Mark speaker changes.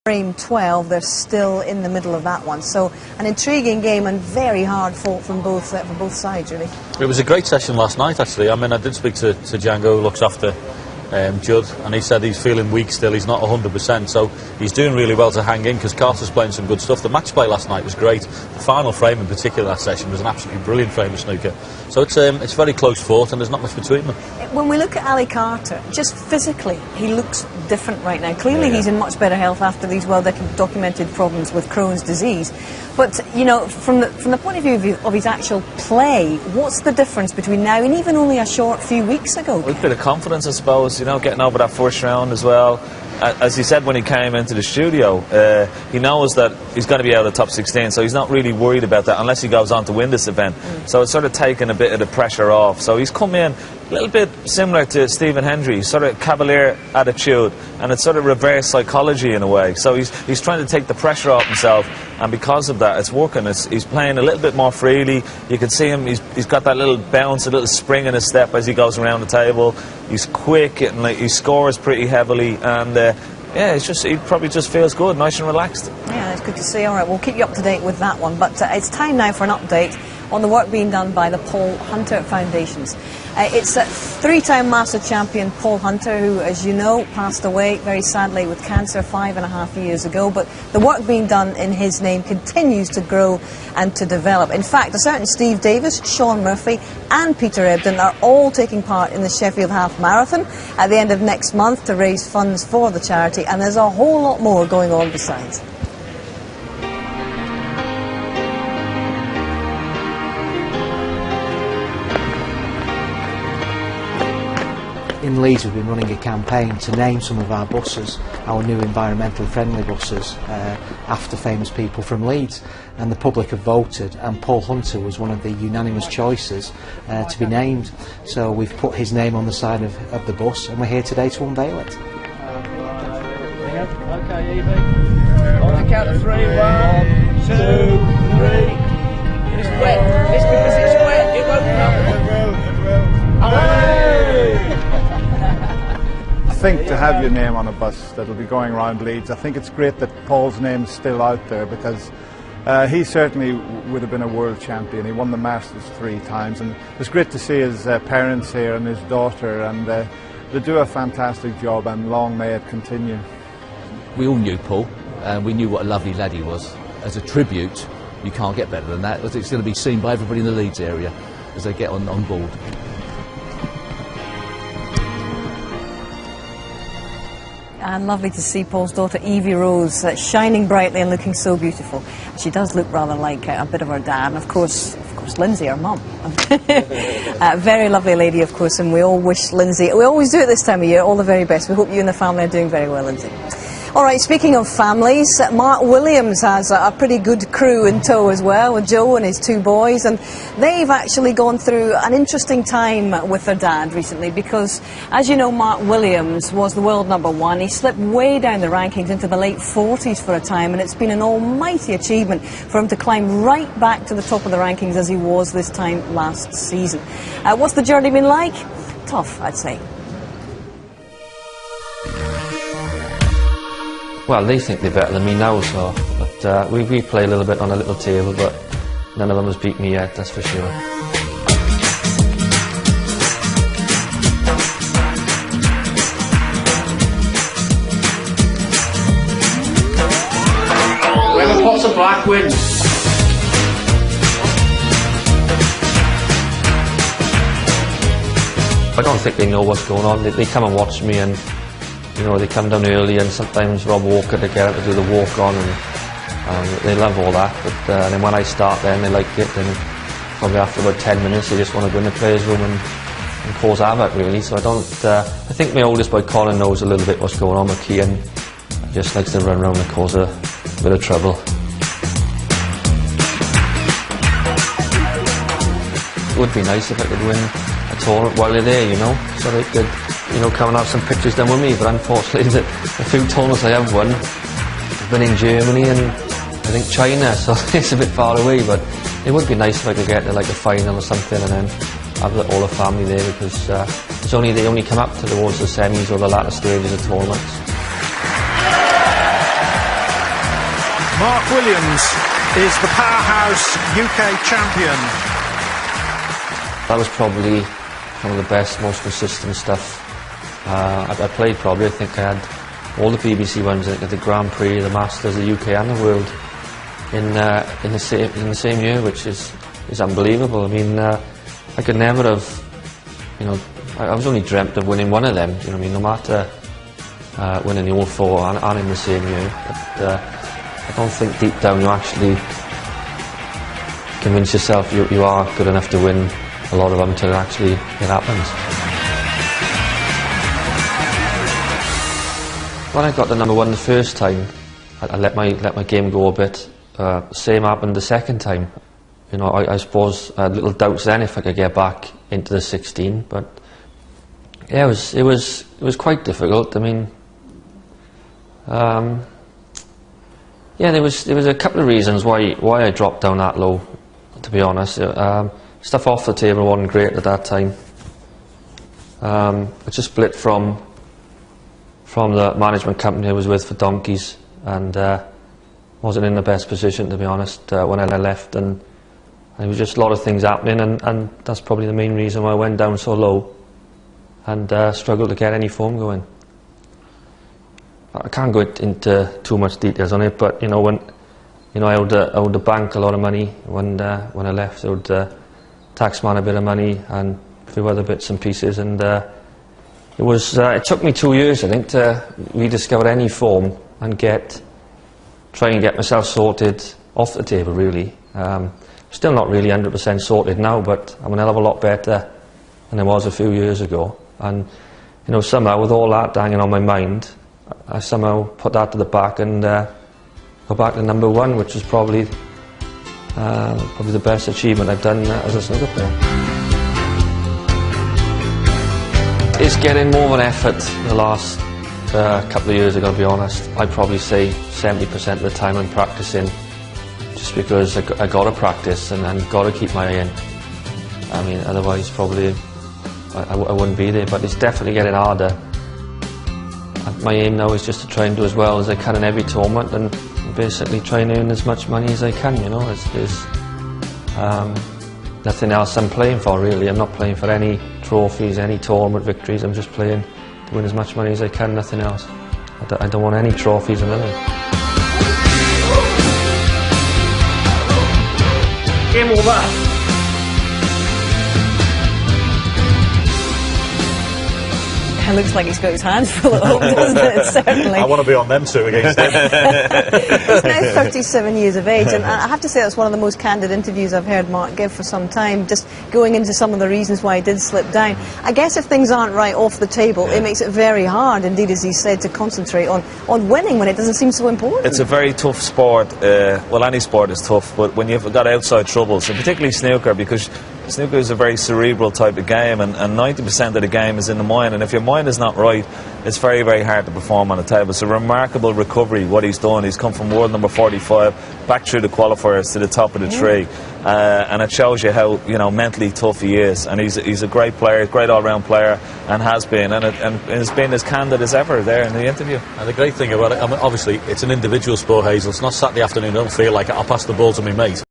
Speaker 1: Frame 12, they're still in the middle of that one. So an intriguing game and very hard fought from both sides, really.
Speaker 2: It was a great session last night, actually. I mean, I did speak to Django, who looks after Judd, and he said he's feeling weak still. He's not 100%, so he's doing really well to hang in because Carter's playing some good stuff. The match play last night was great. The final frame in particular that session was an absolutely brilliant frame of snooker. So it's very close fought and there's not much between them.
Speaker 1: When we look at Ali Carter, just physically, he looks different right now. Clearly he's in much better health after these well-documented problems with Crohn's disease. But, you know, from the point of view of his actual play, what's the difference between now and even only a short few weeks ago?
Speaker 3: Well, a bit of confidence, I suppose, you know, getting over that first round as well. As he said when he came into the studio, he knows that he's going to be out of the top 16, so he's not really worried about that unless he goes on to win this event. So it's sort of taken a bit of the pressure off. So he's come in a little bit similar to Stephen Hendry, sort of cavalier attitude, and it's sort of reverse psychology in a way. So he's trying to take the pressure off himself, and because of that, it's working. He's playing a little bit more freely. You can see him, he's got that little bounce, a little spring in his step as he goes around the table. He's quick, and like, he scores pretty heavily, and yeah, he probably just feels good, nice and relaxed.
Speaker 1: Yeah, it's good to see. All right, we'll keep you up to date with that one. But it's time now for an update on the work being done by the Paul Hunter Foundations. It's three-time Master Champion Paul Hunter, who, as you know, passed away very sadly with cancer 5.5 years ago. But the work being done in his name continues to grow and to develop. In fact, a certain Steve Davis, Sean Murphy and Peter Ebdon are all taking part in the Sheffield Half Marathon at the end of next month to raise funds for the charity. And there's a whole lot more going on besides.
Speaker 4: In Leeds, we've been running a campaign to name some of our buses, our new environmentally friendly buses, after famous people from Leeds. And the public have voted, and Paul Hunter was one of the unanimous choices to be named. So we've put his name on the side of the bus, and we're here today to unveil it.
Speaker 5: Okay, Evie. On the count of 3, 1, 2, 3. It's wet. It's because it's wet. It won't come.
Speaker 6: I think to have your name on a bus that'll be going around Leeds, I think it's great that Paul's name's still out there, because he certainly would have been a world champion. He won the Masters 3 times, and it's great to see his parents here and his daughter, and they do a fantastic job, and long may it continue.
Speaker 7: We all knew Paul, and we knew what a lovely lad he was. As a tribute, you can't get better than that. It's going to be seen by everybody in the Leeds area as they get on board.
Speaker 1: And lovely to see Paul's daughter Evie Rose shining brightly and looking so beautiful. She does look rather like a bit of her dad, and of course Lindsay, her mum. Very lovely lady, of course, and we all wish Lindsay, we always do it this time of year, all the very best. We hope you and the family are doing very well, Lindsay. All right, speaking of families, Mark Williams has a pretty good crew in tow as well, with Joe and his 2 boys, and they've actually gone through an interesting time with their dad recently, because, as you know, Mark Williams was the world #1. He slipped way down the rankings into the late 40s for a time, and it's been an almighty achievement for him to climb right back to the top of the rankings as he was this time last season. What's the journey been like? Tough, I'd say.
Speaker 8: Well, they think they're better than me now, so but we play a little bit on a little table, but none of them has beat me yet, that's for sure.
Speaker 5: Whoever pots a black wins.
Speaker 8: I don't think they know what's going on. They come and watch me, and you know, they come down early, and sometimes Rob Walker to get out to do the walk on, and they love all that. But then when I start, then they like it, and probably after about 10 minutes, they just want to go in the players' room and cause havoc, really. So I don't. I think my oldest boy Colin knows a little bit what's going on with Kean. Just likes to run around and cause a bit of trouble. It would be nice if I could win a tournament while they're there, you know, so they could, you know, come and have some pictures done with me. But unfortunately, the few tournaments I have won have been in Germany and I think China, so it's a bit far away. But it would be nice if I could get to like a final or something, and then have all the family there, because they only come up towards the semis or the latter stages of tournaments.
Speaker 9: Mark Williams is the powerhouse UK champion.
Speaker 8: That was probably one of the best, most consistent stuff I played. Probably, I think I had all the BBC ones, the Grand Prix, the Masters, the UK and the World in the same year, which is unbelievable. I mean, I could never have, you know, I was only dreamt of winning one of them. You know what I mean? No matter winning the all four and in the same year, but I don't think deep down you actually convince yourself you are good enough to win a lot of them until it happens. When I got to number one the first time, I let my game go a bit. Same happened the second time. You know, I suppose I had little doubts then if I could get back into the 16, but yeah, it was quite difficult. I mean, yeah, there was a couple of reasons why I dropped down that low. To be honest, stuff off the table wasn't great at that time. I just split from the management company I was with for donkeys, and wasn't in the best position, to be honest, when I left, and there was just a lot of things happening, and that's probably the main reason why I went down so low and struggled to get any form going. I can't go into too much details on it, but you know, when I owed the bank a lot of money when I left. I owed the taxman a bit of money and a few other bits and pieces, and it took me 2 years, I think, to rediscover any form and try and get myself sorted off the table, really. Still not really 100% sorted now, but I'm a hell of a lot better than I was a few years ago. And you know, somehow with all that hanging on my mind, I somehow put that to the back and go back to number one, which was probably the best achievement I've done as a snooker player. It's getting more of an effort the last couple of years, I've got to be honest. I'd probably say 70% of the time I'm practicing just because I got to practice and got to keep my eye in. I mean, otherwise probably I wouldn't be there, but it's definitely getting harder. My aim now is just to try and do as well as I can in every tournament and basically try and earn as much money as I can, you know. There's nothing else I'm playing for, really. I'm not playing for any trophies, any tournament victories. I'm just playing to win as much money as I can, nothing else. I don't want any trophies or nothing.
Speaker 9: Game over.
Speaker 1: It looks like he's got his hands full at home, doesn't it? Certainly.
Speaker 2: I want to be on them two against him.
Speaker 1: He's now 37 years of age, and I have to say that's one of the most candid interviews I've heard Mark give for some time, just going into some of the reasons why he did slip down. I guess if things aren't right off the table, it makes it very hard, indeed, as he said, to concentrate on winning when it doesn't seem so important.
Speaker 3: It's a very tough sport. Well, any sport is tough, but when you've got outside troubles, and particularly snooker, because snooker is a very cerebral type of game, and 90% of the game is in the mind, and if your mind is not right, it's very, very hard to perform on the table. It's a remarkable recovery, what he's done. He's come from world number 45 back through the qualifiers to the top of the tree, and it shows you how, you know, mentally tough he is, and he's a great player, great all-round player, and has been, and has been as candid as ever there in the interview.
Speaker 2: And the great thing about it, I mean, obviously it's an individual sport, Hazel. It's not Saturday afternoon, I don't feel like it, I'll pass the ball to my mate.